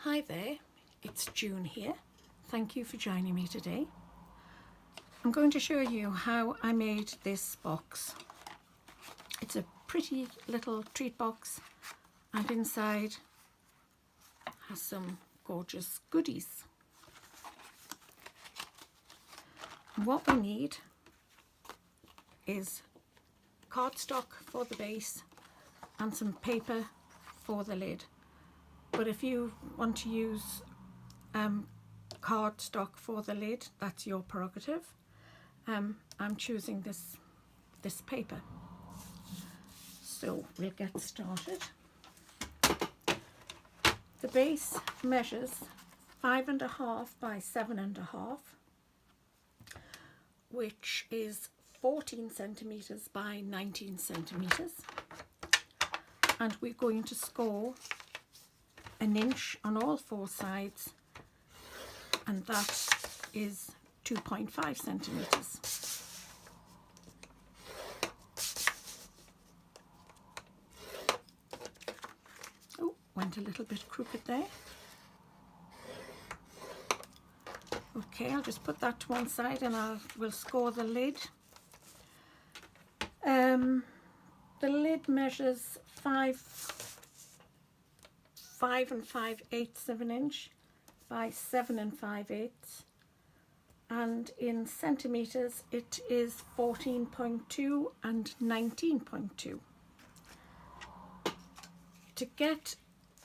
Hi there, it's June here. Thank you for joining me today. I'm going to show you how I made this box. It's a pretty little treat box and inside has some gorgeous goodies. And what we need is cardstock for the base and some paper for the lid. But if you want to use cardstock for the lid, that's your prerogative. I'm choosing this paper. So we'll get started. The base measures 5.5 by 7.5, which is 14 centimetres by 19 centimetres. And we're going to score 1 inch on all 4 sides, and that is 2.5 centimetres. Oh, went a little bit crooked there. Okay, I'll just put that to one side and we'll score the lid. The lid measures 5 5/5/8 of an inch by 7 5/8, and in centimetres it is 14.2 and 19.2. To get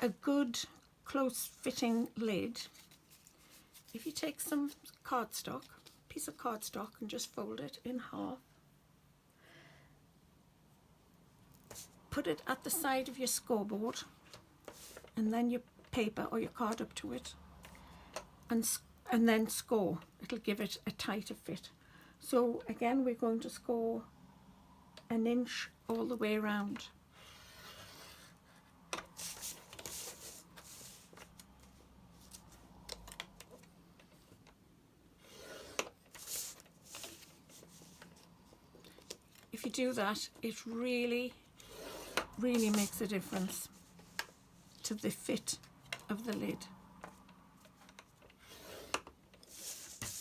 a good close fitting lid, if you take some cardstock, piece of cardstock, and just fold it in half, put it at the side of your scoreboard and then your paper or your card up to it, and then score. It'll give it a tighter fit. So again, we're going to score 1 inch all the way around. If you do that, it really makes a difference to the fit of the lid.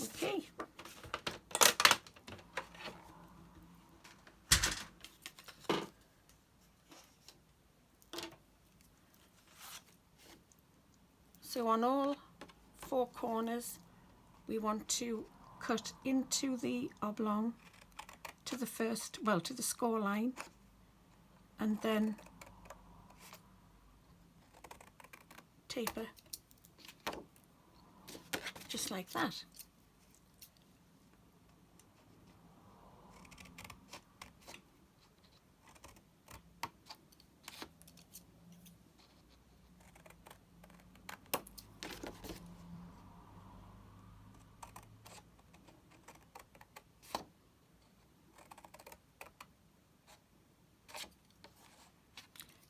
Okay. So on all 4 corners, we want to cut into the oblong to the to the score line, and then taper just like that.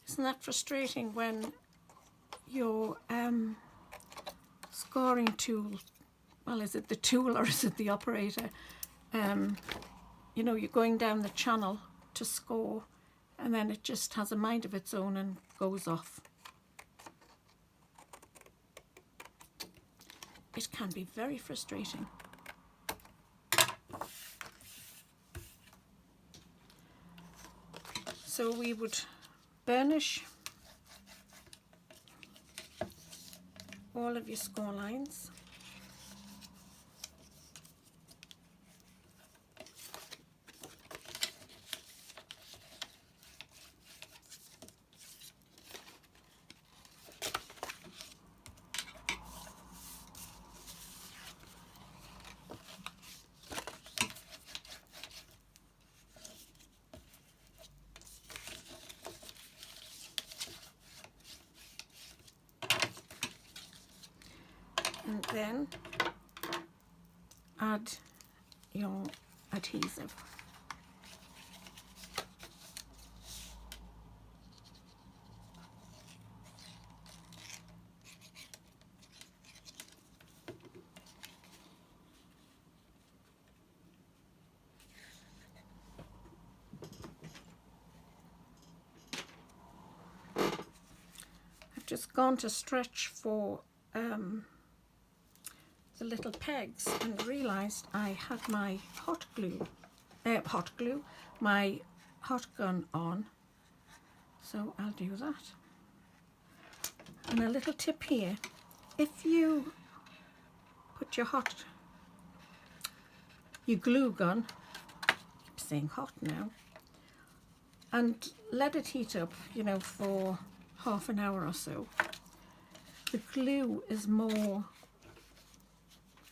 Isn't that frustrating when your scoring tool, well, is it the tool or is it the operator, you know, you're going down the channel to score and then it just has a mind of its own and goes off. It can be very frustrating. So we would burnish all of your score lines. And then add your adhesive. I've just gone to stretch for the little pegs and realised I had my my hot gun on, so I'll do that. And a little tip here, if you put your glue gun, I keep saying hot now, and let it heat up, you know, for half an hour or so, the glue is more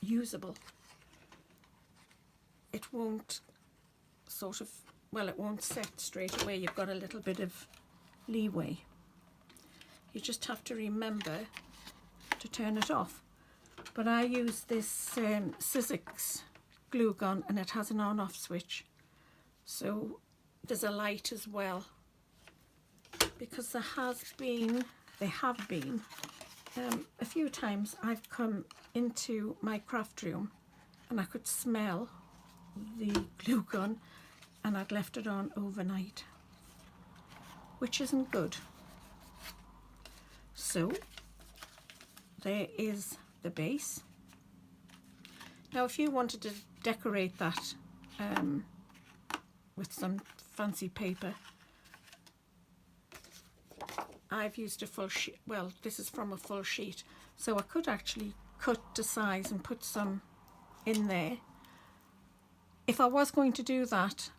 usable. It won't it won't set straight away. You've got a little bit of leeway. You just have to remember to turn it off. But I use this Sizzix glue gun, and it has an on-off switch. So there's a light as well, because there have been a few times I've come into my craft room and I could smell the glue gun, and I'd left it on overnight, which isn't good. So there is the base. Now if you wanted to decorate that with some fancy paper, I've used a full sheet. Well, this is from a full sheet, so I could actually cut to size and put some in there. If I was going to do that,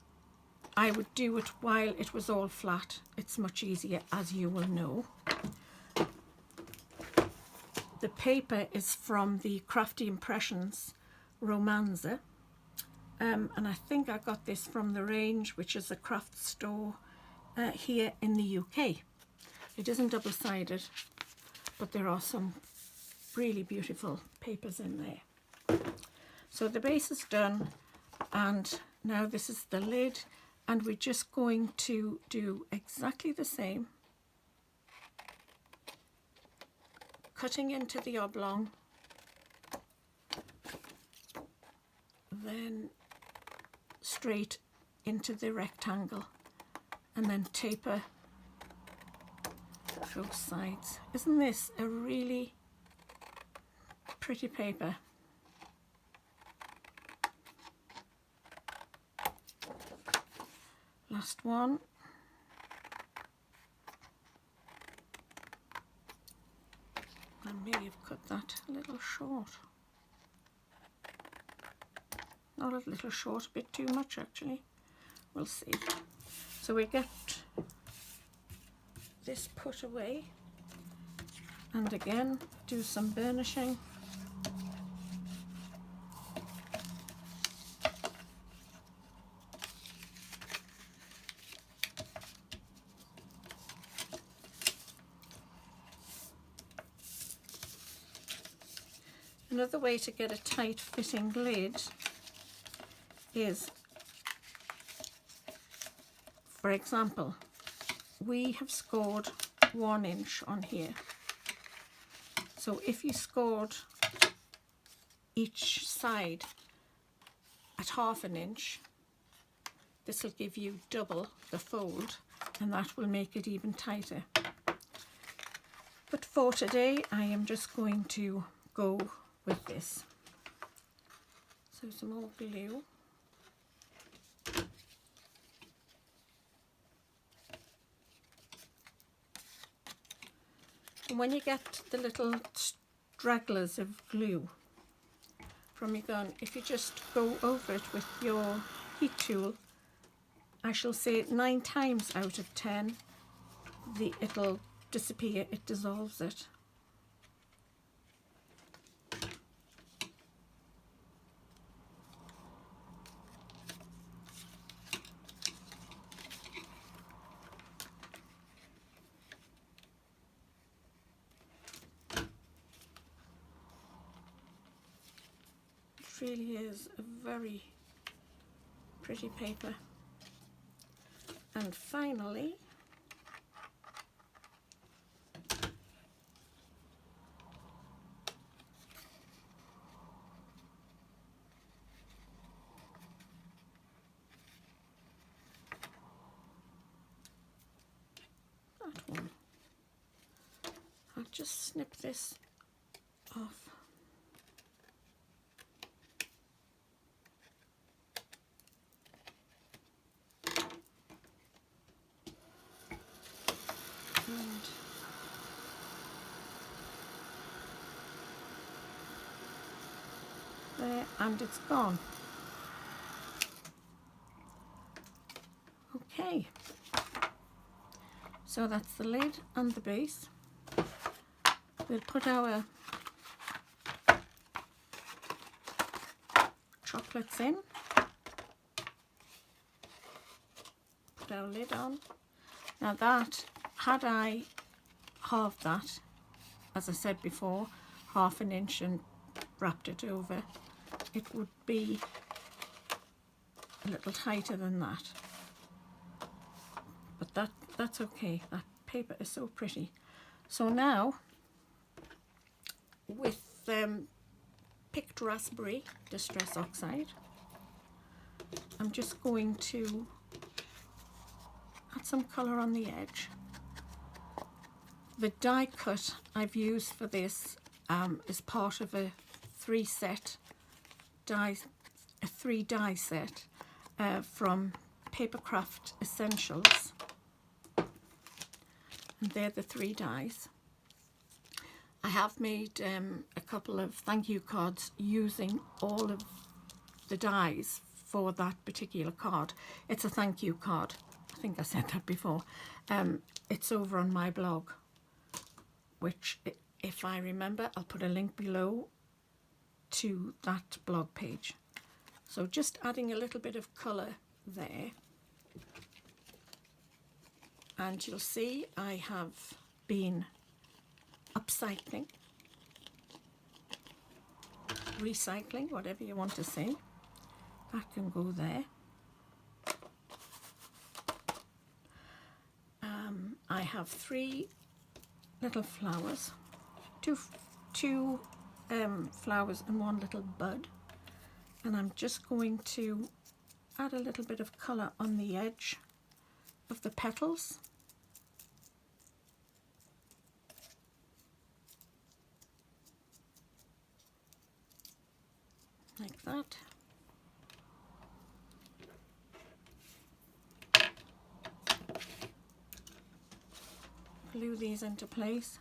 I would do it while it was all flat. It's much easier, as you will know. The paper is from the Crafty Impressions Romanza, and I think I got this from The Range, which is a craft store here in the UK. It isn't double-sided, but there are some really beautiful papers in there. So the base is done, and now this is the lid, and we're just going to do exactly the same, cutting into the oblong, then straight into the rectangle, and then taper both sides. Isn't this a really pretty paper? Last one. I may have cut that a little short. Not a little short, a bit too much actually. We'll see. So we get this put away, and again do some burnishing. Another way to get a tight fitting lid is, for example, we have scored 1 inch on here. So if you scored each side at 1/2 inch, this will give you double the fold, and that will make it even tighter. But for today, I am just going to go with this. So some more glue. And when you get the little stragglers of glue from your gun, if you just go over it with your heat tool, I shall say 9 times out of 10 it'll disappear, it dissolves it. Really is a very pretty paper. And finally, that one. I'll just snip this off. And there, and it's gone. Okay, so that's the lid and the base. We'll put our chocolates in, put our lid on. Now that, had I halved that, as I said before, 1/2 inch and wrapped it over, it would be a little tighter than that. But that's okay. That paper is so pretty. So now, with picked raspberry distress oxide, I'm just going to add some colour on the edge. The die cut I've used for this is part of a 3 die set from Papercraft Essentials, and they're the 3 dies. I have made a couple of thank you cards using all of the dies for that particular card. It's a thank you card. I think I said that before. It's over on my blog, which, if I remember, I'll put a link below to that blog page. So just adding a little bit of colour there, and you'll see I have been upcycling, recycling, whatever you want to say. That can go there. I have 3 little flowers, two flowers and 1 little bud, and I'm just going to add a little bit of colour on the edge of the petals. Like that. Glue these into place.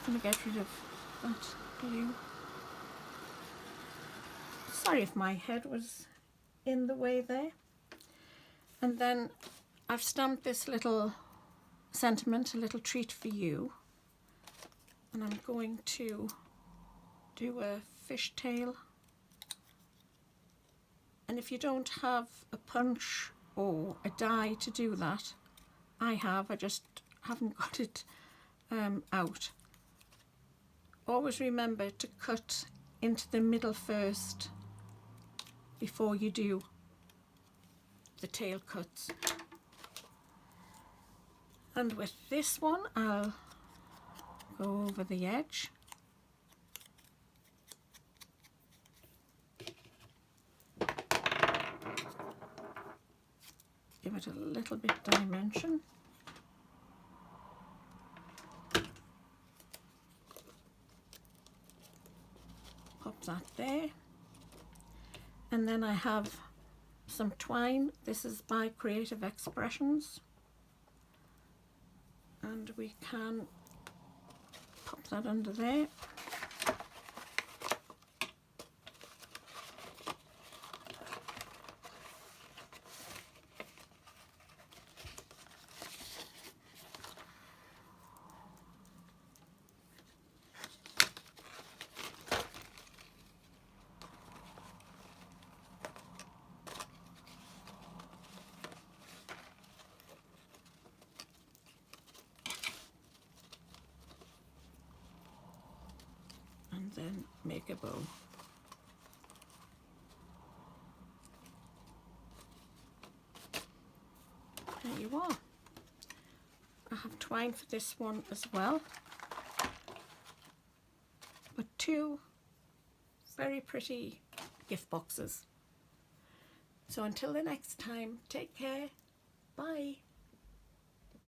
Going to get rid of that glue. Sorry if my head was in the way there. And then I've stamped this little sentiment, a little treat for you, and I'm going to do a fishtail. And if you don't have a punch or a die to do that, I just haven't got it out. Always remember to cut into the middle first before you do the tail cuts. And with this one, I'll go over the edge. Give it a little bit dimension. Pop that there. And then I have some twine. This is by Creative Expressions. And we can pop that under there. then make a bow. There you are. I have twine for this one as well, but two very pretty gift boxes. So until the next time, take care. Bye.